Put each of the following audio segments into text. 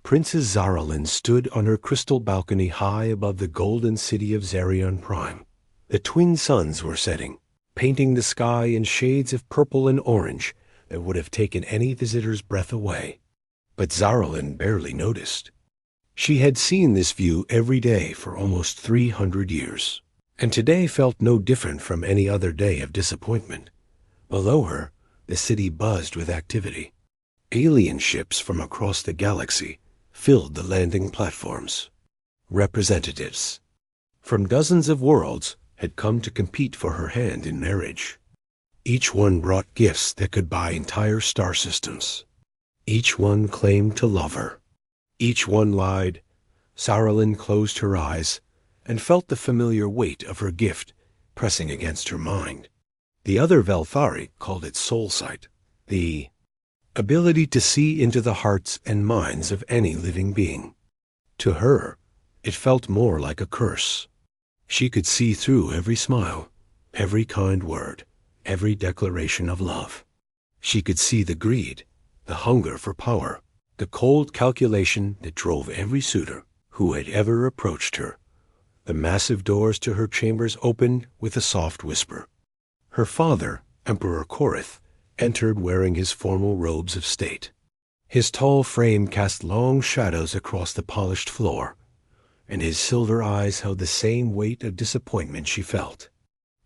Princess Zaralyn stood on her crystal balcony high above the golden city of Zarion Prime. The twin suns were setting, painting the sky in shades of purple and orange that would have taken any visitor's breath away. But Zaralyn barely noticed. She had seen this view every day for almost 300 years, and today felt no different from any other day of disappointment. Below her, the city buzzed with activity. Alien ships from across the galaxy filled the landing platforms. Representatives from dozens of worlds had come to compete for her hand in marriage. Each one brought gifts that could buy entire star systems. Each one claimed to love her. Each one lied. Zaralyn closed her eyes and felt the familiar weight of her gift pressing against her mind. The other Velthari called it soul sight, the ability to see into the hearts and minds of any living being. To her, it felt more like a curse. She could see through every smile, every kind word, every declaration of love. She could see the greed, the hunger for power, the cold calculation that drove every suitor who had ever approached her. The massive doors to her chambers opened with a soft whisper. Her father, Emperor Korith, entered wearing his formal robes of state. His tall frame cast long shadows across the polished floor, and his silver eyes held the same weight of disappointment she felt.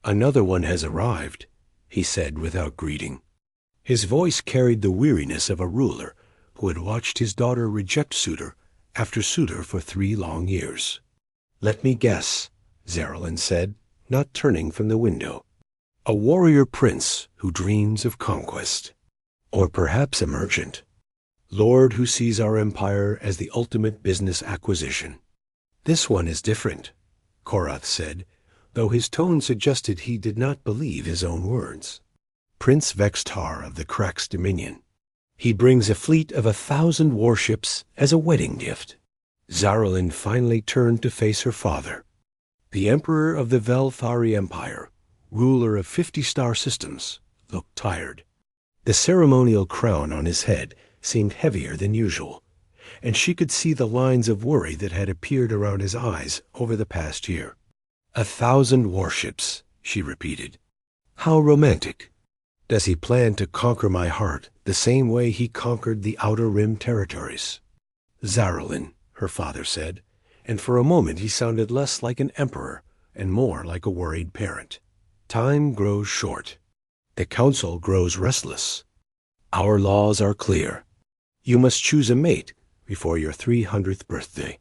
"Another one has arrived," he said without greeting. His voice carried the weariness of a ruler who had watched his daughter reject suitor after suitor for 3 long years. "Let me guess," Zaralyn said, not turning from the window. "A warrior prince who dreams of conquest. Or perhaps a merchant. Lord who sees our empire as the ultimate business acquisition." "This one is different," Korath said, though his tone suggested he did not believe his own words. "Prince Vextar of the Krax Dominion. He brings a fleet of 1,000 warships as a wedding gift." Zaralyn finally turned to face her father. The Emperor of the Velthari Empire, ruler of 50 star systems, looked tired. The ceremonial crown on his head seemed heavier than usual, and she could see the lines of worry that had appeared around his eyes over the past year. 1,000 warships, she repeated. How romantic. Does he plan to conquer my heart the same way he conquered the Outer Rim territories? Zaralyn, her father said, and for a moment he sounded less like an emperor and more like a worried parent. Time grows short. The council grows restless. Our laws are clear. You must choose a mate before your 300th birthday,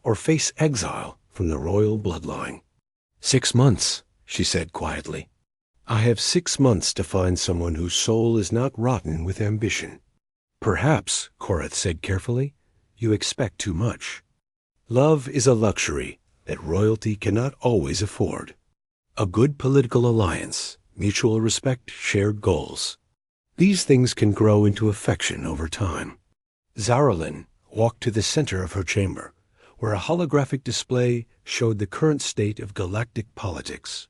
or face exile from the royal bloodline. 6 months, she said quietly. I have 6 months to find someone whose soul is not rotten with ambition. Perhaps, Korath said carefully, you expect too much. Love is a luxury that royalty cannot always afford. A good political alliance, mutual respect, shared goals. These things can grow into affection over time. Zaralyn walked to the center of her chamber, where a holographic display showed the current state of galactic politics.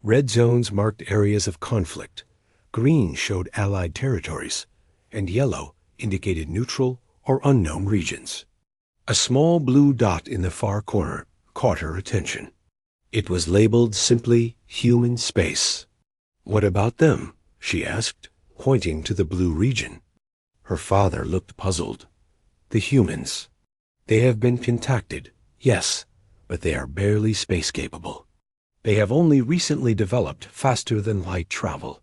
Red zones marked areas of conflict, green showed allied territories, and yellow indicated neutral or unknown regions. A small blue dot in the far corner caught her attention. It was labeled simply human space. What about them? She asked, pointing to the blue region. Her father looked puzzled. The humans. They have been contacted, yes, but they are barely space-capable. They have only recently developed faster-than-light travel.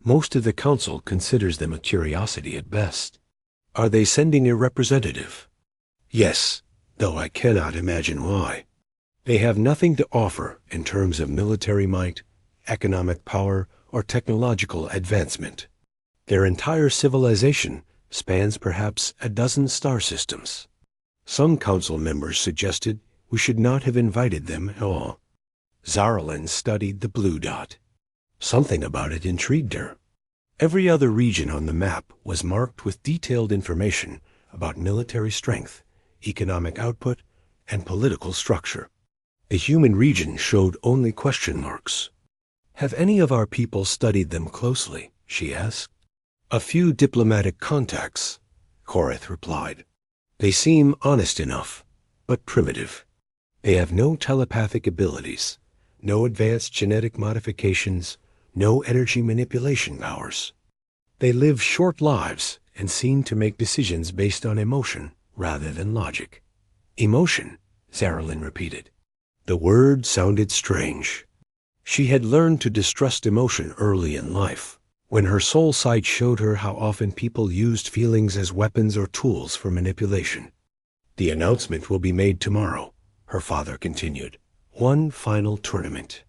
Most of the council considers them a curiosity at best. Are they sending a representative? Yes, though I cannot imagine why. They have nothing to offer in terms of military might, economic power, or technological advancement. Their entire civilization spans perhaps a dozen star systems. Some council members suggested we should not have invited them at all. Zaralyn studied the blue dot. Something about it intrigued her. Every other region on the map was marked with detailed information about military strength, economic output, and political structure. The human region showed only question marks. Have any of our people studied them closely? She asked. A few diplomatic contacts, Korath replied. They seem honest enough, but primitive. They have no telepathic abilities, no advanced genetic modifications, no energy manipulation powers. They live short lives and seem to make decisions based on emotion rather than logic. Emotion, Zaralyn repeated. The word sounded strange. She had learned to distrust emotion early in life, when her soul sight showed her how often people used feelings as weapons or tools for manipulation. The announcement will be made tomorrow, her father continued. One final tournament.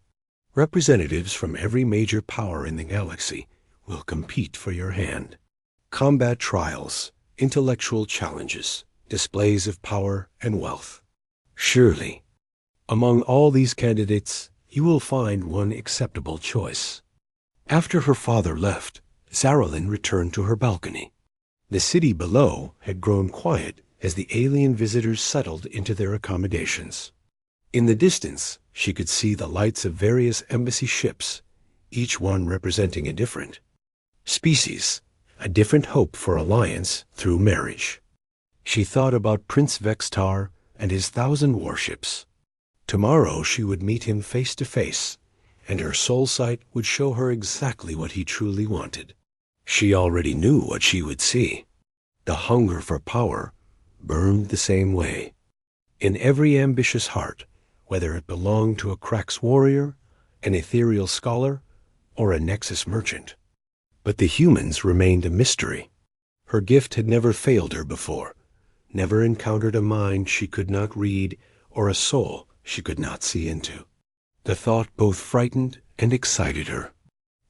Representatives from every major power in the galaxy will compete for your hand. Combat trials, intellectual challenges, displays of power and wealth. Surely, among all these candidates, you will find one acceptable choice. After her father left, Zaralyn returned to her balcony. The city below had grown quiet as the alien visitors settled into their accommodations. In the distance, she could see the lights of various embassy ships, each one representing a different species, a different hope for alliance through marriage. She thought about Prince Vextar and his 1,000 warships. Tomorrow she would meet him face to face, and her soul sight would show her exactly what he truly wanted. She already knew what she would see. The hunger for power burned the same way. In every ambitious heart, whether it belonged to a Krax warrior, an ethereal scholar, or a Nexus merchant. But the humans remained a mystery. Her gift had never failed her before, never encountered a mind she could not read or a soul she could not see into. The thought both frightened and excited her.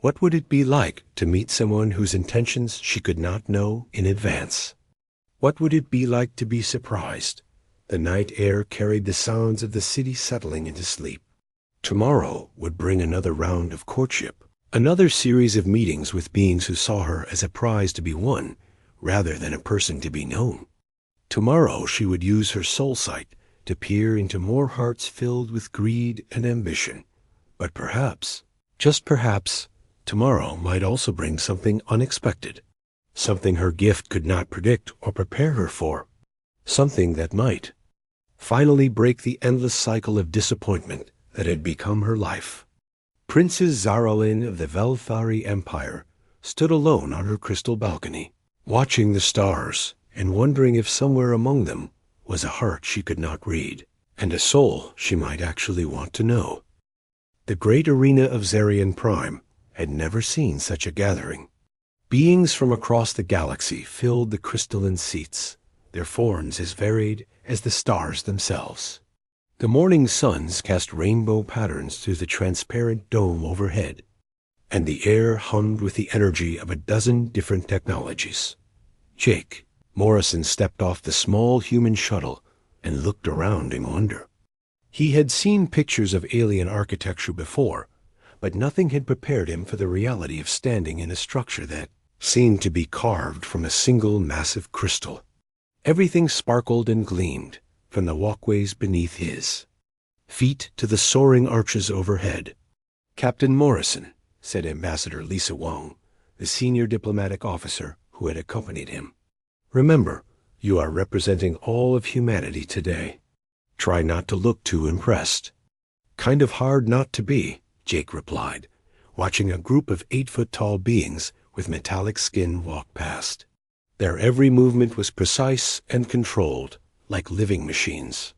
What would it be like to meet someone whose intentions she could not know in advance? What would it be like to be surprised? The night air carried the sounds of the city settling into sleep. Tomorrow would bring another round of courtship, another series of meetings with beings who saw her as a prize to be won, rather than a person to be known. Tomorrow she would use her soul sight to peer into more hearts filled with greed and ambition. But perhaps, just perhaps, tomorrow might also bring something unexpected, something her gift could not predict or prepare her for, something that might finally break the endless cycle of disappointment that had become her life. Princess Zaralyn of the Velthari Empire stood alone on her crystal balcony, watching the stars and wondering if somewhere among them was a heart she could not read, and a soul she might actually want to know. The great arena of Zarian Prime had never seen such a gathering. Beings from across the galaxy filled the crystalline seats, their forms as varied as the stars themselves. The morning suns cast rainbow patterns through the transparent dome overhead, and the air hummed with the energy of a dozen different technologies. Jake Morrison stepped off the small human shuttle and looked around in wonder. He had seen pictures of alien architecture before, but nothing had prepared him for the reality of standing in a structure that seemed to be carved from a single massive crystal. Everything sparkled and gleamed, from the walkways beneath his feet to the soaring arches overhead. Captain Morrison, said Ambassador Lisa Wong, the senior diplomatic officer who had accompanied him. Remember, you are representing all of humanity today. Try not to look too impressed. Kind of hard not to be, Jake replied, watching a group of 8-foot-tall beings with metallic skin walk past. Their every movement was precise and controlled, like living machines.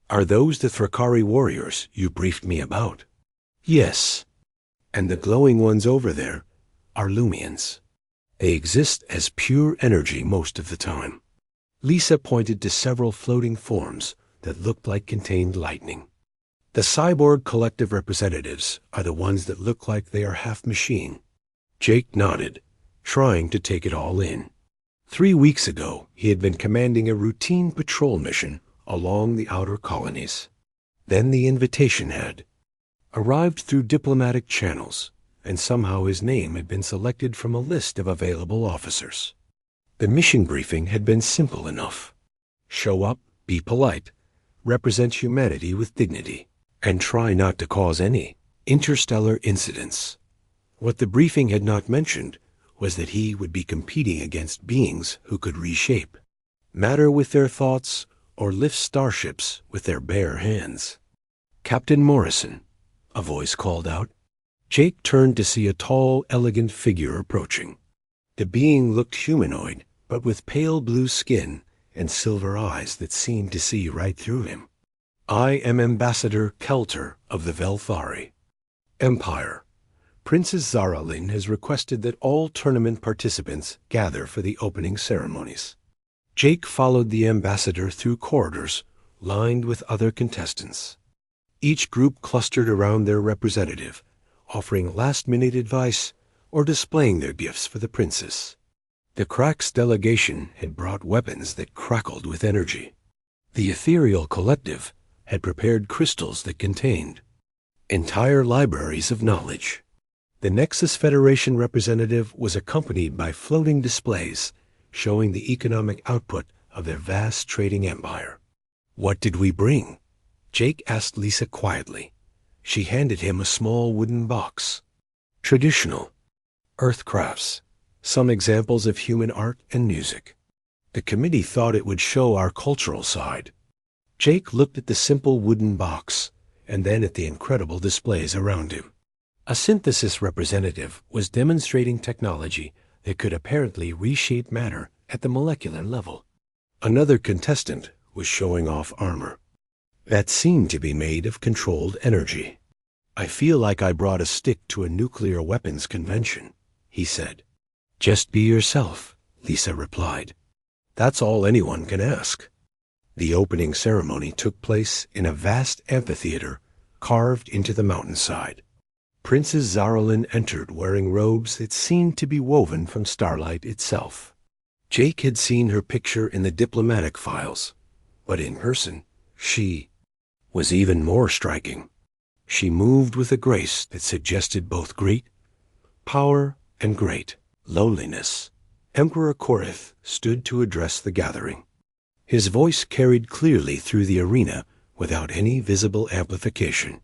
Are those the Thrakari warriors you briefed me about? Yes. And the glowing ones over there are Lumians. They exist as pure energy most of the time. Lisa pointed to several floating forms that looked like contained lightning. The cyborg collective representatives are the ones that look like they are half machine. Jake nodded, trying to take it all in. 3 weeks ago, he had been commanding a routine patrol mission along the outer colonies. Then the invitation had arrived through diplomatic channels, and somehow his name had been selected from a list of available officers. The mission briefing had been simple enough. Show up, be polite, represent humanity with dignity, and try not to cause any interstellar incidents. What the briefing had not mentioned was that he would be competing against beings who could reshape, matter with their thoughts, or lift starships with their bare hands. "Captain Morrison," a voice called out. Jake turned to see a tall, elegant figure approaching. The being looked humanoid, but with pale blue skin and silver eyes that seemed to see right through him. "I am Ambassador Kelter of the Velthari. Empire. Princess Zaralin has requested that all tournament participants gather for the opening ceremonies." Jake followed the ambassador through corridors lined with other contestants. Each group clustered around their representative, offering last-minute advice or displaying their gifts for the princess. The Cracks delegation had brought weapons that crackled with energy. The Ethereal Collective had prepared crystals that contained entire libraries of knowledge. The Nexus Federation representative was accompanied by floating displays showing the economic output of their vast trading empire. "What did we bring?" Jake asked Lisa quietly. She handed him a small wooden box. "Traditional Earth crafts, some examples of human art and music. The committee thought it would show our cultural side." Jake looked at the simple wooden box and then at the incredible displays around him. A synthesis representative was demonstrating technology that could apparently reshape matter at the molecular level. Another contestant was showing off armor that seemed to be made of controlled energy. "I feel like I brought a stick to a nuclear weapons convention," he said. "Just be yourself," Lisa replied. "That's all anyone can ask." The opening ceremony took place in a vast amphitheater carved into the mountainside. Princess Zaralin entered wearing robes that seemed to be woven from starlight itself. Jake had seen her picture in the diplomatic files, but in person, she was even more striking. She moved with a grace that suggested both great power and great lowliness. Emperor Korith stood to address the gathering. His voice carried clearly through the arena without any visible amplification.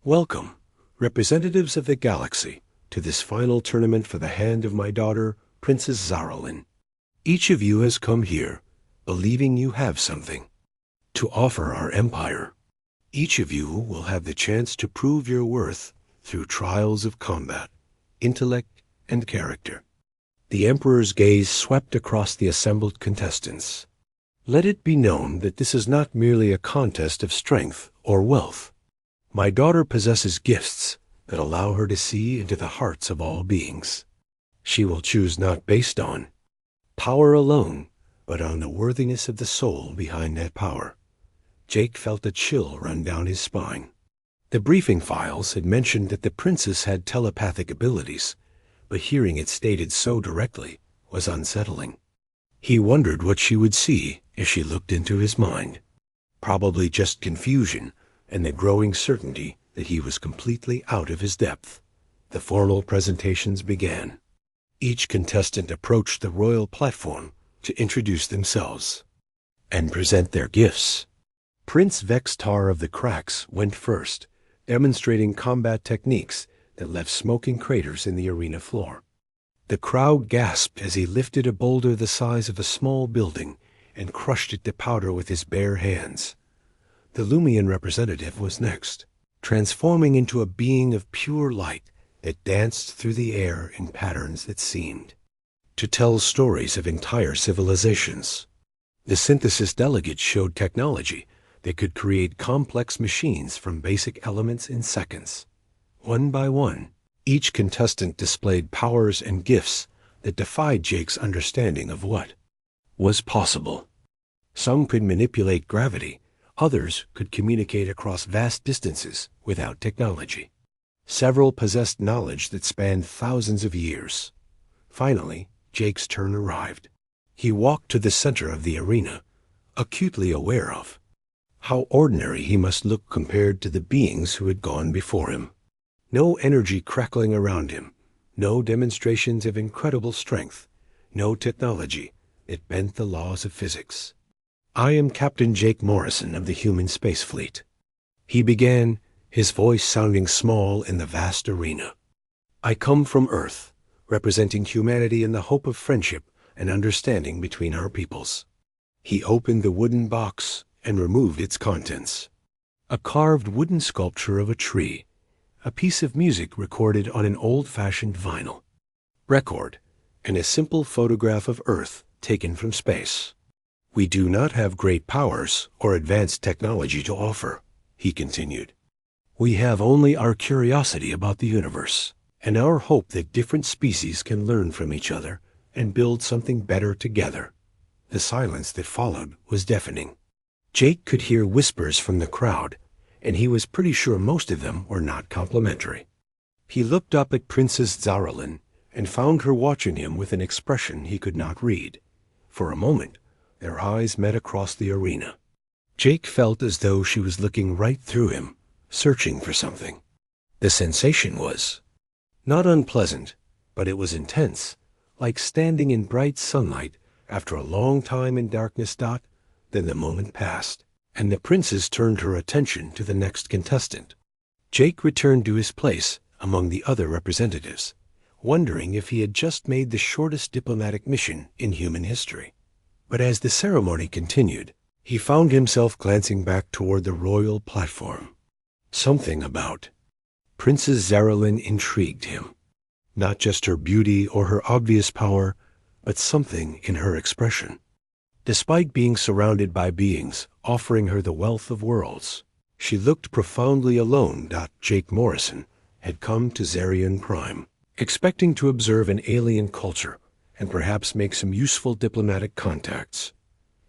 "Welcome, representatives of the galaxy, to this final tournament for the hand of my daughter, Princess Zaralin. Each of you has come here, believing you have something to offer our empire. Each of you will have the chance to prove your worth through trials of combat, intellect, and character." The Emperor's gaze swept across the assembled contestants. "Let it be known that this is not merely a contest of strength or wealth. My daughter possesses gifts that allow her to see into the hearts of all beings. She will choose not based on power alone, but on the worthiness of the soul behind that power." Jake felt a chill run down his spine. The briefing files had mentioned that the princess had telepathic abilities, but hearing it stated so directly was unsettling. He wondered what she would see as she looked into his mind. Probably just confusion and the growing certainty that he was completely out of his depth. The formal presentations began. Each contestant approached the royal platform to introduce themselves and present their gifts. Prince Vextar of the Cracks went first, demonstrating combat techniques that left smoking craters in the arena floor. The crowd gasped as he lifted a boulder the size of a small building and crushed it to powder with his bare hands. The Lumian representative was next, transforming into a being of pure light that danced through the air in patterns that seemed to tell stories of entire civilizations. The synthesis delegates showed technology that could create complex machines from basic elements in seconds. One by one, each contestant displayed powers and gifts that defied Jake's understanding of what was possible. Some could manipulate gravity, others could communicate across vast distances without technology. Several possessed knowledge that spanned thousands of years. Finally, Jake's turn arrived. He walked to the center of the arena, acutely aware of how ordinary he must look compared to the beings who had gone before him. No energy crackling around him, no demonstrations of incredible strength, no technology that bent the laws of physics. "I am Captain Jake Morrison of the human space fleet," he began, his voice sounding small in the vast arena. "I come from Earth, representing humanity in the hope of friendship and understanding between our peoples. He opened the wooden box and removed its contents. A carved wooden sculpture of a tree, a piece of music recorded on an old-fashioned vinyl record, and a simple photograph of Earth taken from space. "We do not have great powers or advanced technology to offer," he continued. "We have only our curiosity about the universe, and our hope that different species can learn from each other and build something better together." The silence that followed was deafening. Jake could hear whispers from the crowd, and he was pretty sure most of them were not complimentary. He looked up at Princess Zaralyn and found her watching him with an expression he could not read. For a moment, their eyes met across the arena. Jake felt as though she was looking right through him, searching for something. The sensation was not unpleasant, but it was intense, like standing in bright sunlight after a long time in darkness. Then the moment passed, and the princess turned her attention to the next contestant. Jake returned to his place among the other representatives, wondering if he had just made the shortest diplomatic mission in human history. But as the ceremony continued, he found himself glancing back toward the royal platform. Something about Princess Zaralyn intrigued him. Not just her beauty or her obvious power, but something in her expression. Despite being surrounded by beings offering her the wealth of worlds, she looked profoundly alone. Jake Morrison had come to Zarian Prime, expecting to observe an alien culture and perhaps make some useful diplomatic contacts.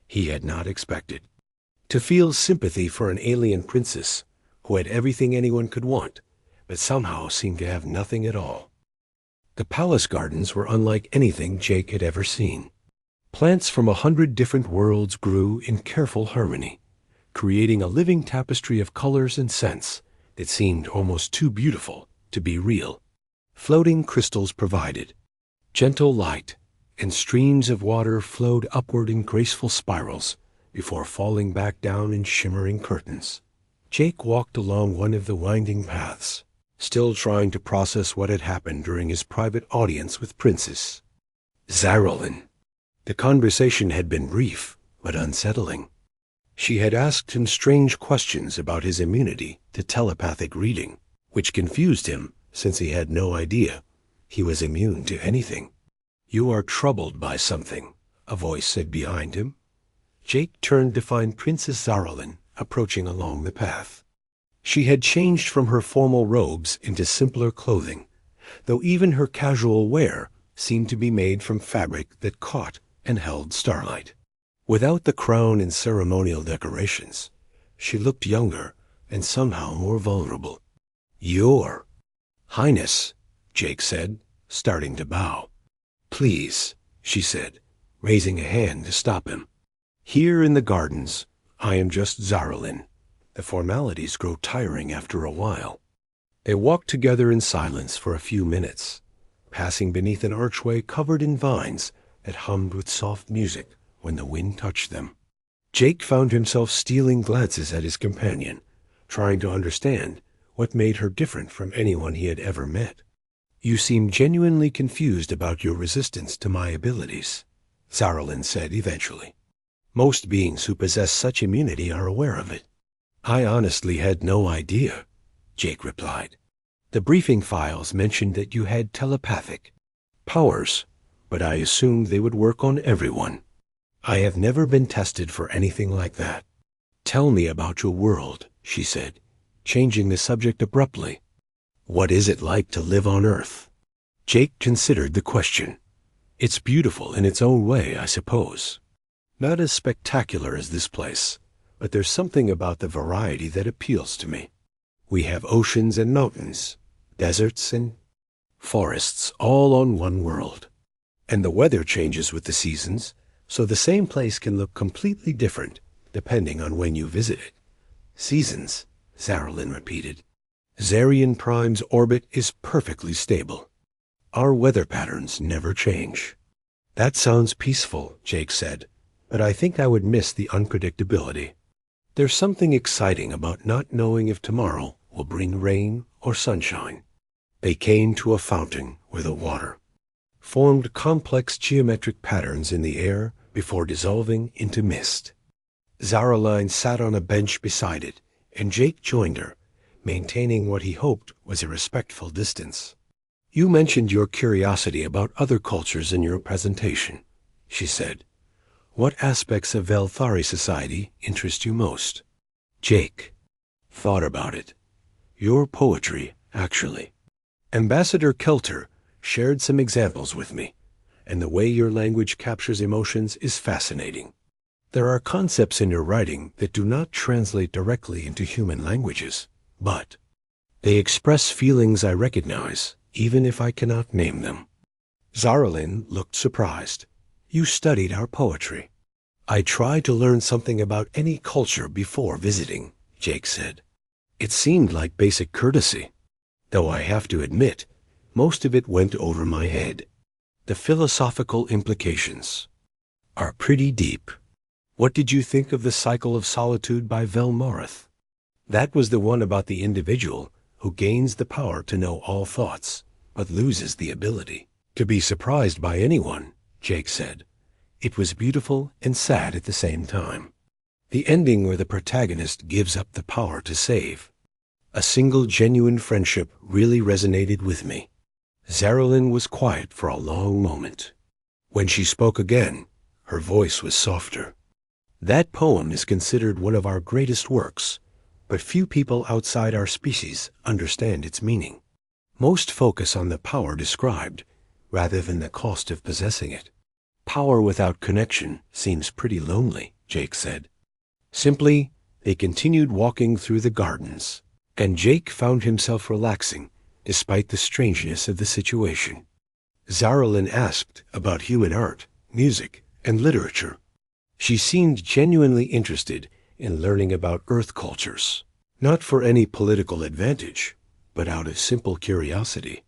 He had not expected to feel sympathy for an alien princess who had everything anyone could want, but somehow seemed to have nothing at all. The palace gardens were unlike anything Jake had ever seen. Plants from 100 different worlds grew in careful harmony, creating a living tapestry of colors and scents that seemed almost too beautiful to be real. Floating crystals provided gentle light, and streams of water flowed upward in graceful spirals before falling back down in shimmering curtains. Jake walked along one of the winding paths, still trying to process what had happened during his private audience with Princess Zaralyn. The conversation had been brief, but unsettling. She had asked him strange questions about his immunity to telepathic reading, which confused him since he had no idea he was immune to anything. "You are troubled by something," a voice said behind him. Jake turned to find Princess Zaralyn approaching along the path. She had changed from her formal robes into simpler clothing, though even her casual wear seemed to be made from fabric that caught and held starlight. Without the crown and ceremonial decorations, she looked younger and somehow more vulnerable. "Your Highness," Jake said, starting to bow. "Please," she said, raising a hand to stop him. "Here in the gardens, I am just Zaralyn. The formalities grow tiring after a while." They walked together in silence for a few minutes, passing beneath an archway covered in vines that hummed with soft music when the wind touched them. Jake found himself stealing glances at his companion, trying to understand what made her different from anyone he had ever met. "You seem genuinely confused about your resistance to my abilities," Zaralyn said eventually. "Most beings who possess such immunity are aware of it." "I honestly had no idea," Jake replied. "The briefing files mentioned that you had telepathic powers, but I assumed they would work on everyone. I have never been tested for anything like that." "Tell me about your world," she said, changing the subject abruptly. "What is it like to live on Earth?" Jake considered the question. "It's beautiful in its own way, I suppose. Not as spectacular as this place, but there's something about the variety that appeals to me. We have oceans and mountains, deserts and forests all on one world. And the weather changes with the seasons, so the same place can look completely different depending on when you visit it." "Seasons," Zaralyn repeated. "Zarian Prime's orbit is perfectly stable. Our weather patterns never change." "That sounds peaceful," Jake said, "but I think I would miss the unpredictability. There's something exciting about not knowing if tomorrow will bring rain or sunshine." They came to a fountain where the water formed complex geometric patterns in the air before dissolving into mist. Zaraline sat on a bench beside it, and Jake joined her, maintaining what he hoped was a respectful distance. "You mentioned your curiosity about other cultures in your presentation," she said. "What aspects of Velthari society interest you most?" Jake thought about it. "Your poetry, actually. Ambassador Kelter shared some examples with me, and the way your language captures emotions is fascinating. There are concepts in your writing that do not translate directly into human languages, but they express feelings I recognize, even if I cannot name them." Zaralin looked surprised. "You studied our poetry." "I tried to learn something about any culture before visiting," Jake said. "It seemed like basic courtesy, though I have to admit, most of it went over my head. The philosophical implications are pretty deep. What did you think of The Cycle of Solitude by Velmarith? That was the one about the individual who gains the power to know all thoughts, but loses the ability to be surprised by anyone," Jake said. "It was beautiful and sad at the same time. The ending where the protagonist gives up the power to save. A single genuine friendship really resonated with me." Zaralin was quiet for a long moment. When she spoke again, her voice was softer. "That poem is considered one of our greatest works, but few people outside our species understand its meaning. Most focus on the power described, rather than the cost of possessing it. Power without connection seems pretty lonely," Jake said. Simply, they continued walking through the gardens, and Jake found himself relaxing despite the strangeness of the situation. Zaralin asked about human art, music, and literature. She seemed genuinely interested in learning about Earth cultures, not for any political advantage, but out of simple curiosity.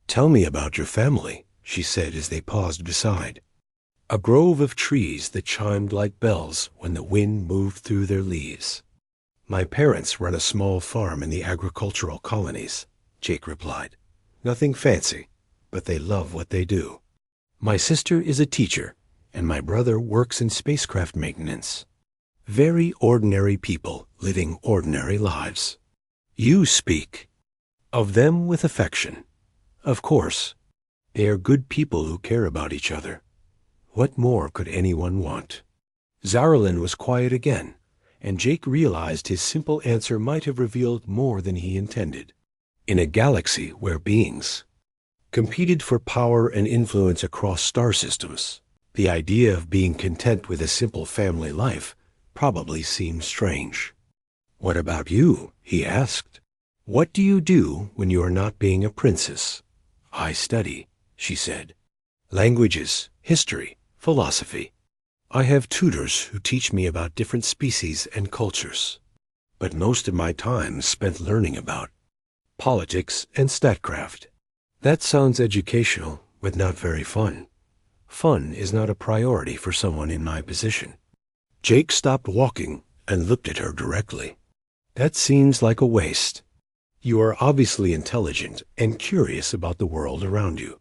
"Tell me about your family," she said as they paused beside a grove of trees that chimed like bells when the wind moved through their leaves. "My parents run a small farm in the agricultural colonies," Jake replied. "Nothing fancy, but they love what they do. My sister is a teacher, and my brother works in spacecraft maintenance. Very ordinary people living ordinary lives. You speak of them with affection. Of course, they are good people who care about each other. What more could anyone want?" Zaralin was quiet again, and Jake realized his simple answer might have revealed more than he intended. In a galaxy where beings competed for power and influence across star systems, the idea of being content with a simple family life probably seemed strange. "What about you?" he asked. "What do you do when you are not being a princess?" "I study," she said. "Languages, history, philosophy. I have tutors who teach me about different species and cultures, but most of my time is spent learning about politics and statcraft." "That sounds educational, but not very fun. Fun is not a priority for someone in my position." Jake stopped walking and looked at her directly. "That seems like a waste. You are obviously intelligent and curious about the world around you.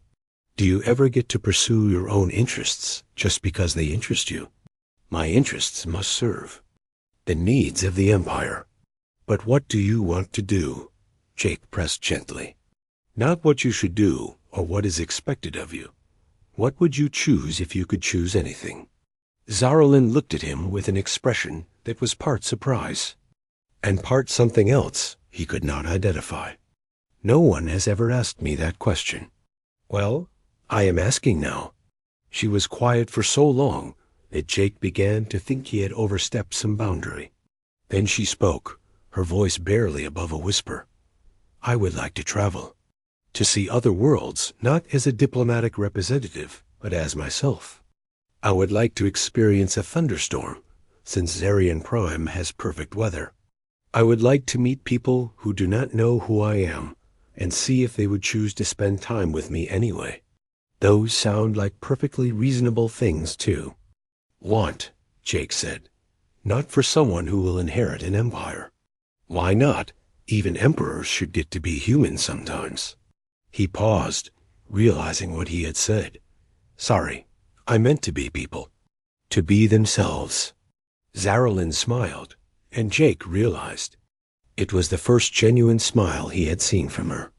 Do you ever get to pursue your own interests just because they interest you?" "My interests must serve the needs of the Empire." "But what do you want to do?" Jake pressed gently. "Not what you should do or what is expected of you. What would you choose if you could choose anything?" Zaralin looked at him with an expression that was part surprise and part something else he could not identify. "No one has ever asked me that question." "Well, I am asking now." She was quiet for so long that Jake began to think he had overstepped some boundary. Then she spoke, her voice barely above a whisper. "I would like to travel, to see other worlds, not as a diplomatic representative, but as myself. I would like to experience a thunderstorm, since Zarian Prime has perfect weather. I would like to meet people who do not know who I am, and see if they would choose to spend time with me anyway. Those sound like perfectly reasonable things, too." "Want," Jake said. "Not for someone who will inherit an empire." "Why not? Even emperors should get to be human sometimes." He paused, realizing what he had said. "Sorry, I meant to be people." to be themselves. Zaralyn smiled, and Jake realized it was the first genuine smile he had seen from her.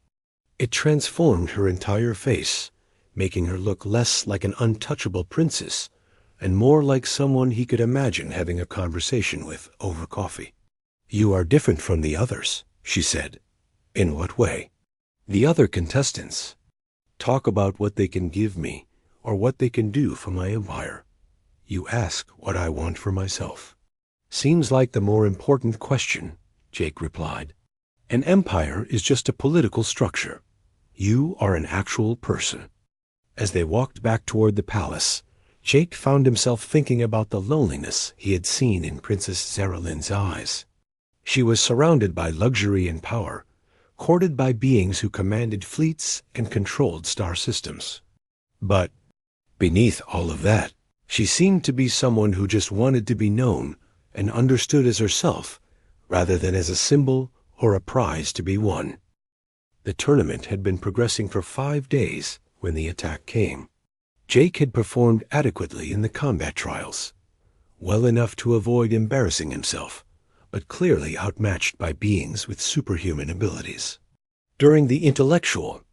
It transformed her entire face, making her look less like an untouchable princess and more like someone he could imagine having a conversation with over coffee. "You are different from the others," she said. "In what way?" "The other contestants talk about what they can give me or what they can do for my empire. You ask what I want for myself." "Seems like the more important question," Jake replied. "An empire is just a political structure. You are an actual person." As they walked back toward the palace, Jake found himself thinking about the loneliness he had seen in Princess Zaralyn's eyes. She was surrounded by luxury and power, courted by beings who commanded fleets and controlled star systems. But beneath all of that, she seemed to be someone who just wanted to be known and understood as herself, rather than as a symbol or a prize to be won. The tournament had been progressing for 5 days when the attack came. Jake had performed adequately in the combat trials, well enough to avoid embarrassing himself, but clearly outmatched by beings with superhuman abilities. During the intellectual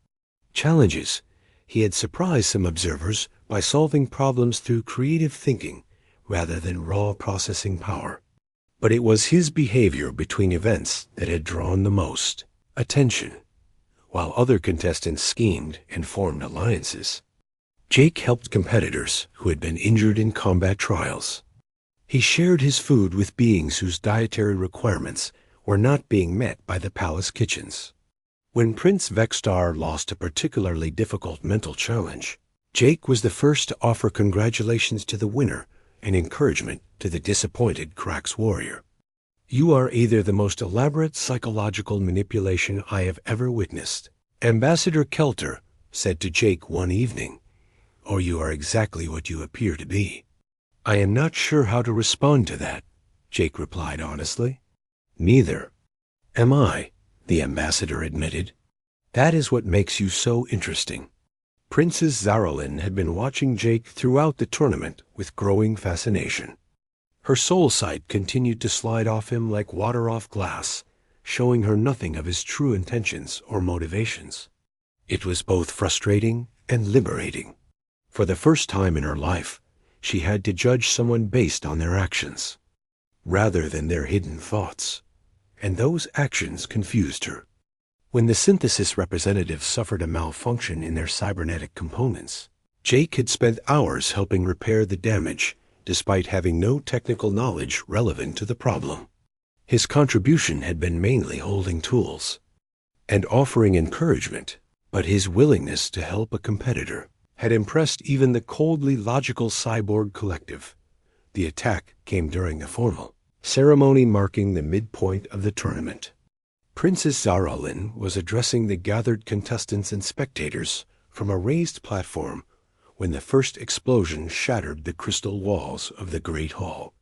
challenges, he had surprised some observers by solving problems through creative thinking rather than raw processing power. But it was his behavior between events that had drawn the most attention. While other contestants schemed and formed alliances, Jake helped competitors who had been injured in combat trials. He shared his food with beings whose dietary requirements were not being met by the palace kitchens. When Prince Vexstar lost a particularly difficult mental challenge, Jake was the first to offer congratulations to the winner and encouragement to the disappointed Krax warrior. "You are either the most elaborate psychological manipulation I have ever witnessed," Ambassador Kelter said to Jake one evening, "or you are exactly what you appear to be." "I am not sure how to respond to that," Jake replied honestly. "Neither am I," the ambassador admitted. "That is what makes you so interesting." Princess Zaralyn had been watching Jake throughout the tournament with growing fascination. Her soul sight continued to slide off him like water off glass, showing her nothing of his true intentions or motivations. It was both frustrating and liberating. For the first time in her life, she had to judge someone based on their actions, rather than their hidden thoughts, and those actions confused her. When the synthesis representatives suffered a malfunction in their cybernetic components, Jake had spent hours helping repair the damage, despite having no technical knowledge relevant to the problem. His contribution had been mainly holding tools and offering encouragement, but his willingness to help a competitor had impressed even the coldly logical cyborg collective. The attack came during a formal ceremony marking the midpoint of the tournament. Princess Zaralyn was addressing the gathered contestants and spectators from a raised platform when the first explosion shattered the crystal walls of the Great Hall.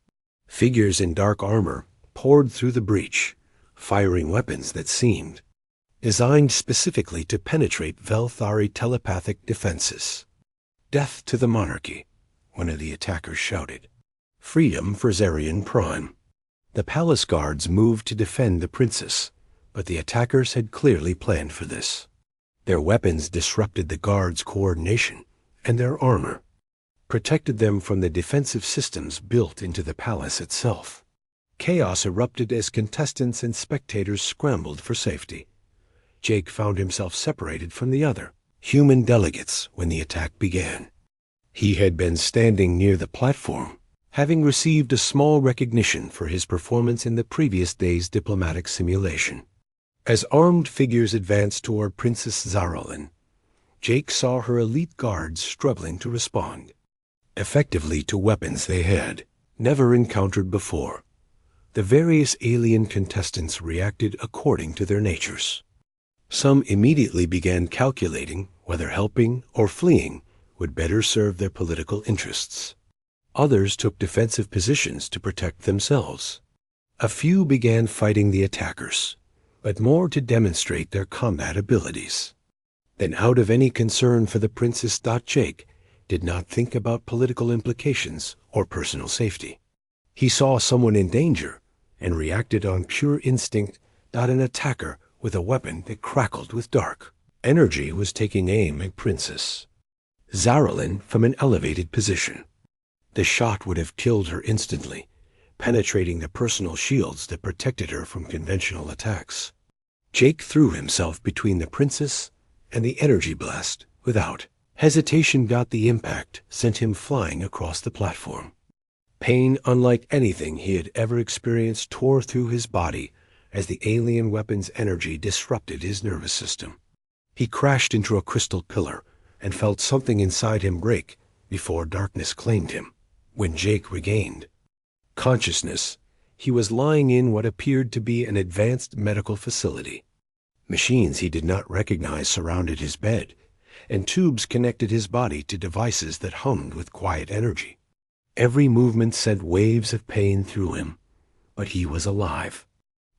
Figures in dark armor poured through the breach, firing weapons that seemed designed specifically to penetrate Velthari telepathic defenses. "Death to the monarchy," one of the attackers shouted. "Freedom for Zarian Prime." The palace guards moved to defend the princess, but the attackers had clearly planned for this. Their weapons disrupted the guards' coordination, and their armor protected them from the defensive systems built into the palace itself. Chaos erupted as contestants and spectators scrambled for safety. Jake found himself separated from the other human delegates when the attack began. He had been standing near the platform, having received a small recognition for his performance in the previous day's diplomatic simulation. As armed figures advanced toward Princess Zaralyn, Jake saw her elite guards struggling to respond effectively to weapons they had never encountered before. The various alien contestants reacted according to their natures. Some immediately began calculating whether helping or fleeing would better serve their political interests. Others took defensive positions to protect themselves. A few began fighting the attackers, but more to demonstrate their combat abilities. Then, out of any concern for the princess, Jake did not think about political implications or personal safety. He saw someone in danger and reacted on pure instinct, not an attacker with a weapon that crackled with dark energy was taking aim at Princess Zaralyn from an elevated position. The shot would have killed her instantly, penetrating the personal shields that protected her from conventional attacks. Jake threw himself between the princess and the energy blast without hesitation. Got the impact, sent him flying across the platform. Pain unlike anything he had ever experienced tore through his body as the alien weapon's energy disrupted his nervous system. He crashed into a crystal pillar and felt something inside him break before darkness claimed him. When Jake regained consciousness, he was lying in what appeared to be an advanced medical facility. Machines he did not recognize surrounded his bed, and tubes connected his body to devices that hummed with quiet energy. Every movement sent waves of pain through him, but he was alive.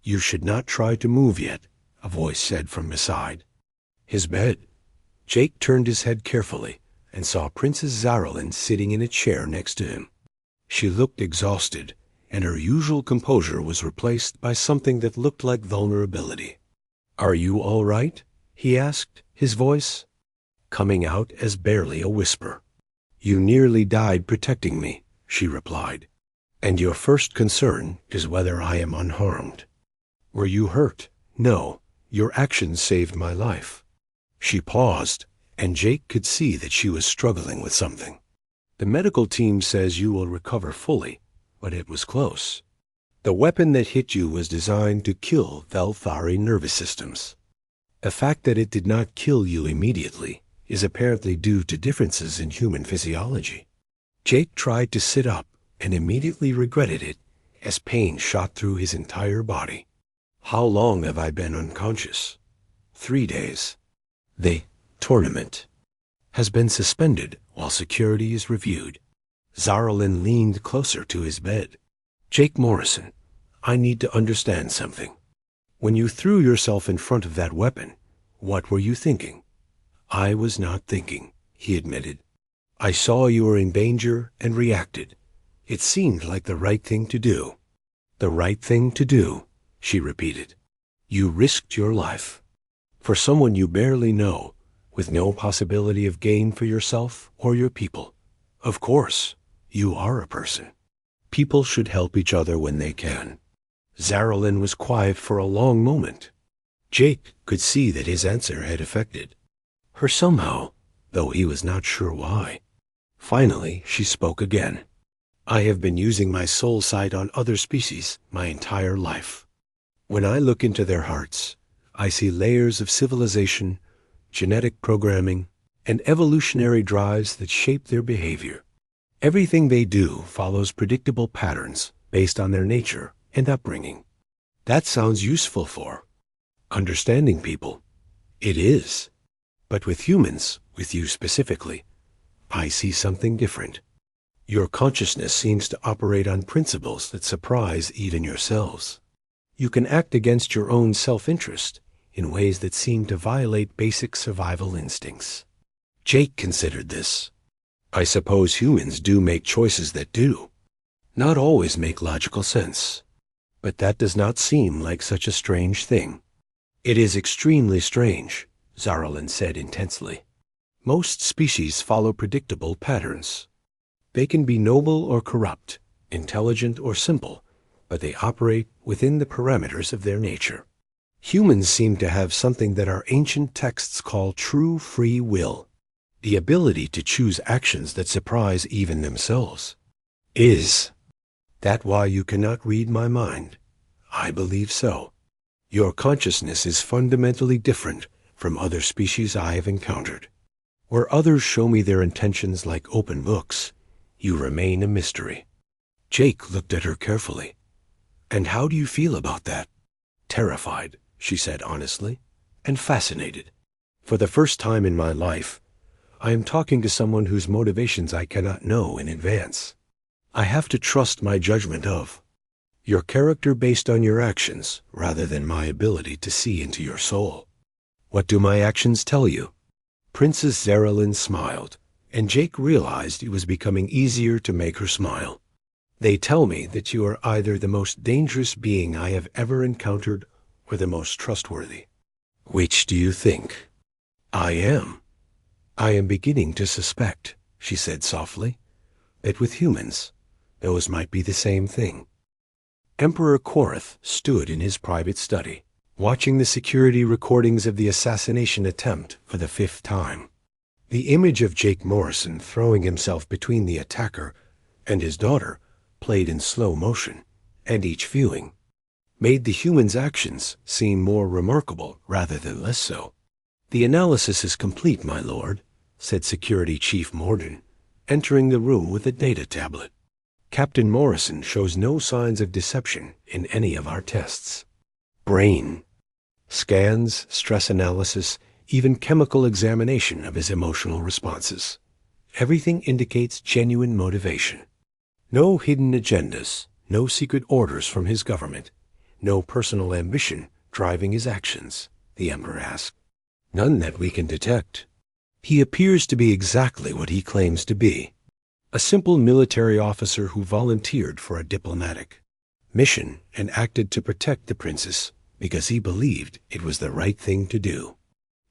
"You should not try to move yet," a voice said from beside his bed. Jake turned his head carefully and saw Princess Zaralyn sitting in a chair next to him. She looked exhausted, and her usual composure was replaced by something that looked like vulnerability. "Are you all right?" he asked, his voice coming out as barely a whisper. "You nearly died protecting me," she replied, "and your first concern is whether I am unharmed. Were you hurt? No, your actions saved my life." She paused, and Jake could see that she was struggling with something. "The medical team says you will recover fully, but it was close. The weapon that hit you was designed to kill Velthari nervous systems. The fact that it did not kill you immediately is apparently due to differences in human physiology." Jake tried to sit up and immediately regretted it as pain shot through his entire body. "How long have I been unconscious?" 3 days. "The tournament has been suspended while security is reviewed." Zaralyn leaned closer to his bed. "Jake Morrison, I need to understand something. When you threw yourself in front of that weapon, what were you thinking?" "I was not thinking," he admitted. "I saw you were in danger and reacted. It seemed like the right thing to do." "The right thing to do," she repeated. "You risked your life for someone you barely know, with no possibility of gain for yourself or your people. Of course, you are a person. People should help each other when they can." Zaralyn was quiet for a long moment. Jake could see that his answer had affected her somehow, though he was not sure why. Finally, she spoke again. "I have been using my soul sight on other species my entire life. When I look into their hearts, I see layers of civilization, genetic programming, and evolutionary drives that shape their behavior. Everything they do follows predictable patterns based on their nature and upbringing. That sounds useful for understanding people. It is. But with humans, with you specifically, I see something different. Your consciousness seems to operate on principles that surprise even yourselves. You can act against your own self-interest in ways that seem to violate basic survival instincts." Jake considered this. "I suppose humans do make choices that do not always make logical sense. But that does not seem like such a strange thing." "It is extremely strange," Zaralyn said intensely. "Most species follow predictable patterns. They can be noble or corrupt, intelligent or simple, but they operate within the parameters of their nature. Humans seem to have something that our ancient texts call true free will, the ability to choose actions that surprise even themselves. Is that why you cannot read my mind? I believe so. Your consciousness is fundamentally different from other species I have encountered. Where others show me their intentions like open books, you remain a mystery." Jake looked at her carefully. "And how do you feel about that?" "Terrified," she said honestly, "and fascinated. For the first time in my life, I am talking to someone whose motivations I cannot know in advance. I have to trust my judgment of your character based on your actions rather than my ability to see into your soul." "What do my actions tell you?" Princess Zaralyn smiled, and Jake realized it was becoming easier to make her smile. "They tell me that you are either the most dangerous being I have ever encountered or the most trustworthy. Which do you think?" "I am. I am beginning to suspect," she said softly, "that with humans, those might be the same thing." Emperor Korath stood in his private study, watching the security recordings of the assassination attempt for the 5th time. The image of Jake Morrison throwing himself between the attacker and his daughter played in slow motion, and each viewing made the human's actions seem more remarkable rather than less so. "The analysis is complete, my lord," said Security Chief Morden, entering the room with a data tablet. "Captain Morrison shows no signs of deception in any of our tests. Brain scans, stress analysis, even chemical examination of his emotional responses. Everything indicates genuine motivation. No hidden agendas, no secret orders from his government, no personal ambition driving his actions," the Emperor asked. "None that we can detect. He appears to be exactly what he claims to be, a simple military officer who volunteered for a diplomatic mission and acted to protect the princess because he believed it was the right thing to do."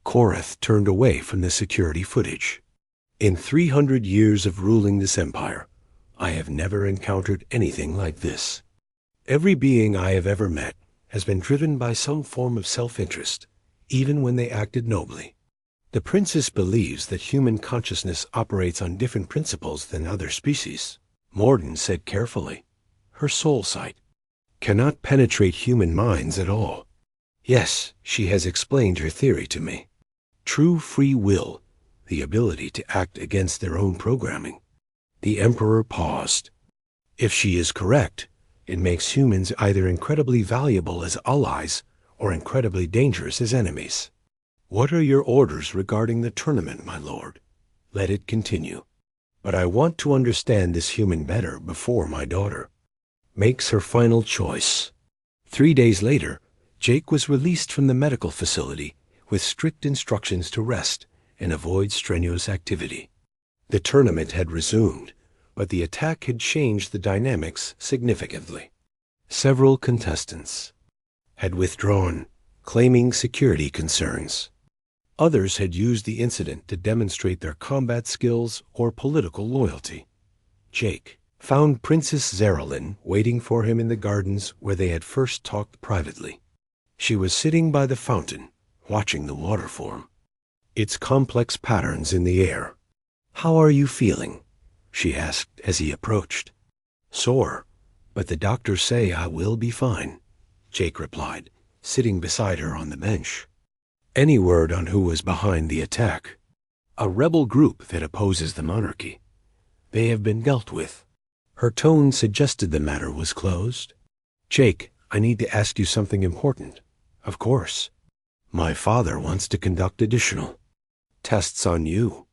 Korath turned away from the security footage. "In 300 years of ruling this empire, I have never encountered anything like this. Every being I have ever met has been driven by some form of self-interest, even when they acted nobly. The princess believes that human consciousness operates on different principles than other species," Morden said carefully. "Her soul sight cannot penetrate human minds at all. Yes, she has explained her theory to me. True free will, the ability to act against their own programming." The Emperor paused. "If she is correct, it makes humans either incredibly valuable as allies or incredibly dangerous as enemies. What are your orders regarding the tournament, my lord? Let it continue. But I want to understand this human better before my daughter makes her final choice." 3 days later, Jake was released from the medical facility with strict instructions to rest and avoid strenuous activity. The tournament had resumed, but the attack had changed the dynamics significantly. Several contestants had withdrawn, claiming security concerns. Others had used the incident to demonstrate their combat skills or political loyalty. Jake found Princess Zaralyn waiting for him in the gardens where they had first talked privately. She was sitting by the fountain, watching the water form, its complex patterns in the air. "How are you feeling?" she asked as he approached. "Sore, but the doctors say I will be fine," Jake replied, sitting beside her on the bench. "Any word on who was behind the attack?" "A rebel group that opposes the monarchy. They have been dealt with." Her tone suggested the matter was closed. "Jake, I need to ask you something important." "Of course." "My father wants to conduct additional tests on you.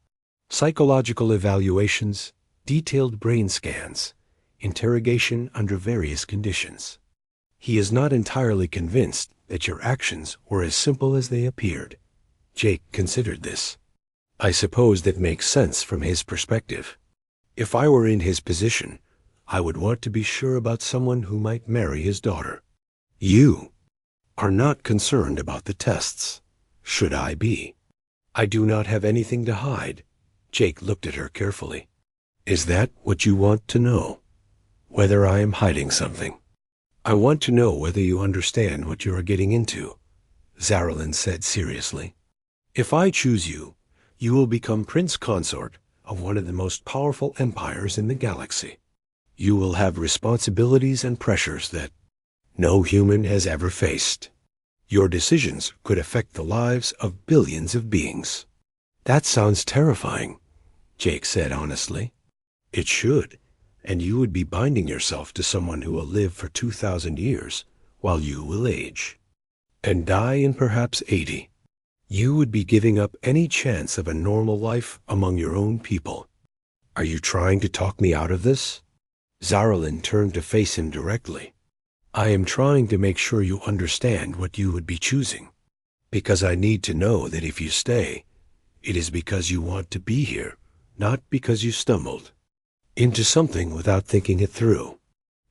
Psychological evaluations, detailed brain scans, interrogation under various conditions. He is not entirely convinced that your actions were as simple as they appeared." Jake considered this. "I suppose that makes sense from his perspective. If I were in his position, I would want to be sure about someone who might marry his daughter. You are not concerned about the tests. Should I be?" "I do not have anything to hide." Jake looked at her carefully. "Is that what you want to know? Whether I am hiding something?" "I want to know whether you understand what you are getting into," Zaralyn said seriously. "If I choose you, you will become Prince Consort of one of the most powerful empires in the galaxy. You will have responsibilities and pressures that no human has ever faced. Your decisions could affect the lives of billions of beings." "That sounds terrifying," Jake said honestly. "It should, and you would be binding yourself to someone who will live for 2,000 years, while you will age, and die in perhaps 80. You would be giving up any chance of a normal life among your own people. Are you trying to talk me out of this?" Zaralyn turned to face him directly. "I am trying to make sure you understand what you would be choosing, because I need to know that if you stay, it is because you want to be here, not because you stumbled into something without thinking it through.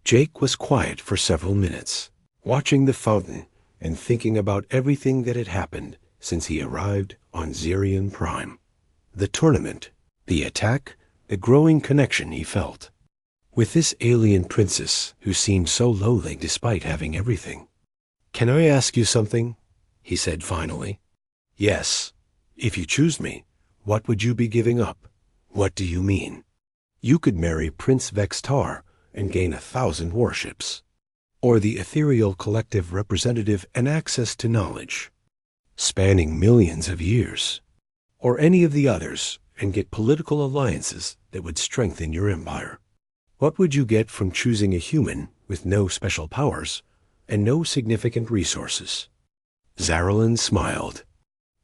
Jake was quiet for several minutes, watching the fountain and thinking about everything that had happened since he arrived on Zerion Prime. The tournament, the attack, the growing connection he felt with this alien princess who seemed so lowly despite having everything. "Can I ask you something?" he said finally. "Yes. If you choose me, what would you be giving up?" "What do you mean?" "You could marry Prince Vextar and gain 1,000 warships, or the ethereal collective representative and access to knowledge, spanning millions of years, or any of the others and get political alliances that would strengthen your empire. What would you get from choosing a human with no special powers and no significant resources?" Zaralin smiled.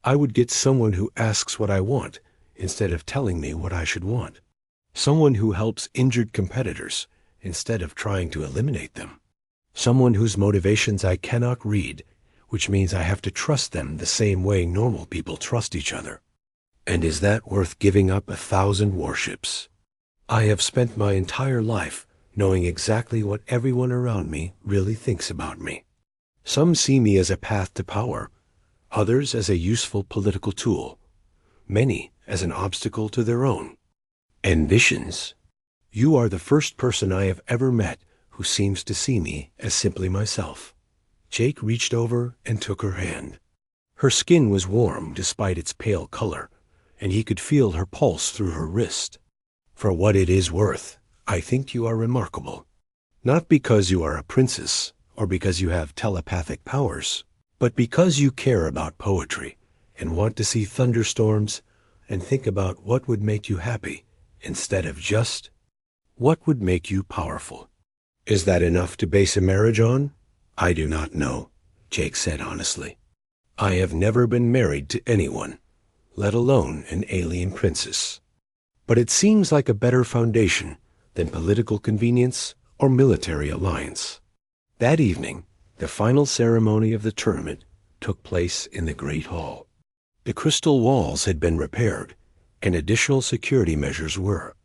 "I would get someone who asks what I want instead of telling me what I should want. Someone who helps injured competitors instead of trying to eliminate them. Someone whose motivations I cannot read, which means I have to trust them the same way normal people trust each other. And is that worth giving up 1,000 warships? I have spent my entire life knowing exactly what everyone around me really thinks about me. Some see me as a path to power, others as a useful political tool, many as an obstacle to their own ambitions. You are the first person I have ever met who seems to see me as simply myself." Jake reached over and took her hand. Her skin was warm despite its pale color, and he could feel her pulse through her wrist. "For what it is worth, I think you are remarkable. Not because you are a princess or because you have telepathic powers, but because you care about poetry and want to see thunderstorms and think about what would make you happy instead of just what would make you powerful." "Is that enough to base a marriage on?" "I do not know," Jake said honestly. "I have never been married to anyone, let alone an alien princess. But it seems like a better foundation than political convenience or military alliance." That evening, the final ceremony of the tournament took place in the Great Hall. The crystal walls had been repaired, and additional security measures were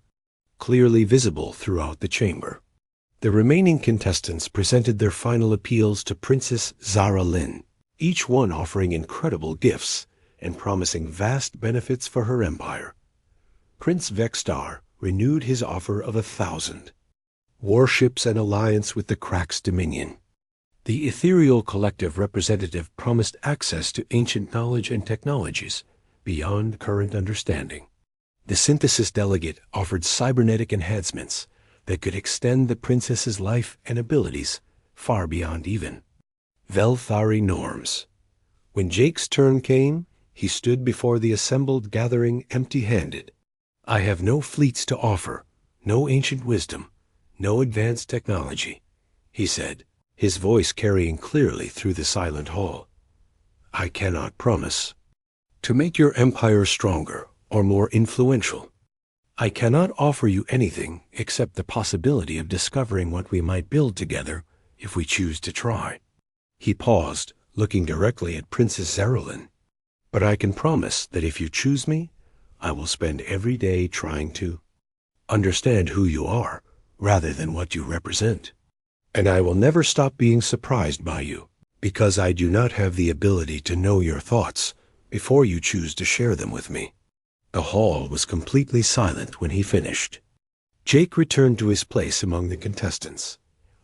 clearly visible throughout the chamber. The remaining contestants presented their final appeals to Princess Zara Lynn, each one offering incredible gifts and promising vast benefits for her empire. Prince Vextar renewed his offer of 1,000 warships and alliance with the Crax Dominion. The ethereal collective representative promised access to ancient knowledge and technologies beyond current understanding. The synthesis delegate offered cybernetic enhancements that could extend the princess's life and abilities far beyond even Velthari norms. When Jake's turn came, he stood before the assembled gathering empty-handed. "I have no fleets to offer, no ancient wisdom, no advanced technology," he said, his voice carrying clearly through the silent hall. "I cannot promise to make your empire stronger or more influential. I cannot offer you anything except the possibility of discovering what we might build together if we choose to try." He paused, looking directly at Princess Zaralin. "But I can promise that if you choose me, I will spend every day trying to understand who you are rather than what you represent. And I will never stop being surprised by you, because I do not have the ability to know your thoughts before you choose to share them with me." The hall was completely silent when he finished. Jake returned to his place among the contestants,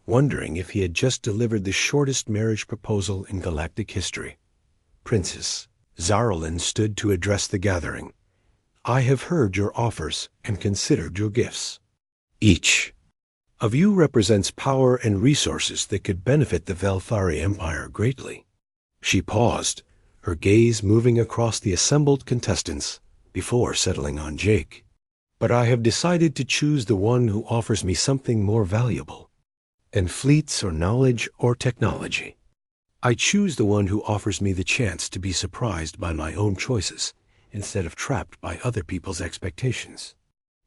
wondering if he had just delivered the shortest marriage proposal in galactic history. Princess Zaralin stood to address the gathering. "I have heard your offers and considered your gifts. Each of you represents power and resources that could benefit the Velthari Empire greatly." She paused, her gaze moving across the assembled contestants before settling on Jake. "But I have decided to choose the one who offers me something more valuable, and fleets or knowledge or technology. I choose the one who offers me the chance to be surprised by my own choices instead of trapped by other people's expectations."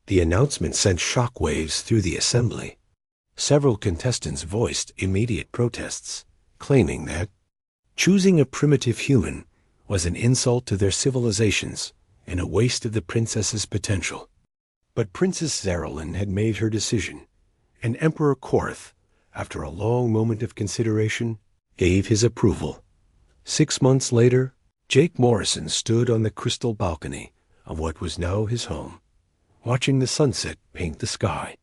The announcement sent shockwaves through the assembly. Several contestants voiced immediate protests, claiming that choosing a primitive human was an insult to their civilizations and a waste of the princess's potential. But Princess Zaralyn had made her decision, and Emperor Korth, after a long moment of consideration, gave his approval. 6 months later, Jake Morrison stood on the crystal balcony of what was now his home, watching the sunset paint the sky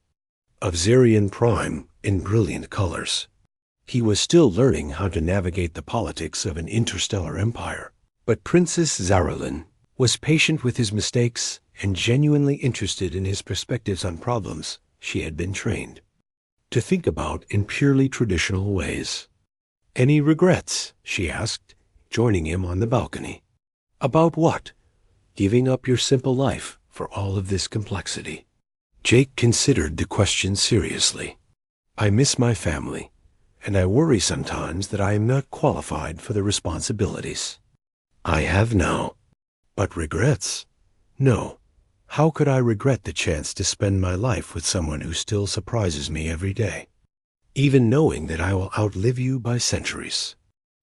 of Zarian Prime in brilliant colors. He was still learning how to navigate the politics of an interstellar empire, but Princess Zaralyn was patient with his mistakes and genuinely interested in his perspectives on problems she had been trained to think about in purely traditional ways. "Any regrets?" she asked, joining him on the balcony. "About what?" "Giving up your simple life for all of this complexity." Jake considered the question seriously. "I miss my family, and I worry sometimes that I am not qualified for the responsibilities I have now. But regrets? No. How could I regret the chance to spend my life with someone who still surprises me every day? Even knowing that I will outlive you by centuries.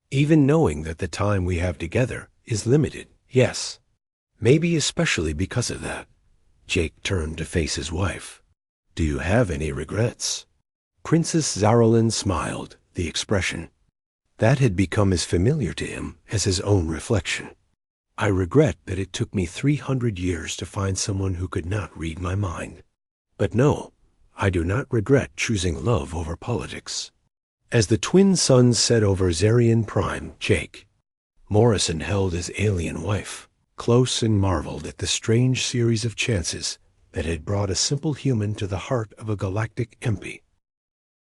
Even knowing that the time we have together is limited, yes. Maybe especially because of that." Jake turned to face his wife. "Do you have any regrets?" Princess Zaralyn smiled, the expression that had become as familiar to him as his own reflection. "I regret that it took me 300 years to find someone who could not read my mind. But no, I do not regret choosing love over politics." As the twin suns set over Zarian Prime, Jake Morrison held his alien wife close and marveled at the strange series of chances that had brought a simple human to the heart of a galactic MP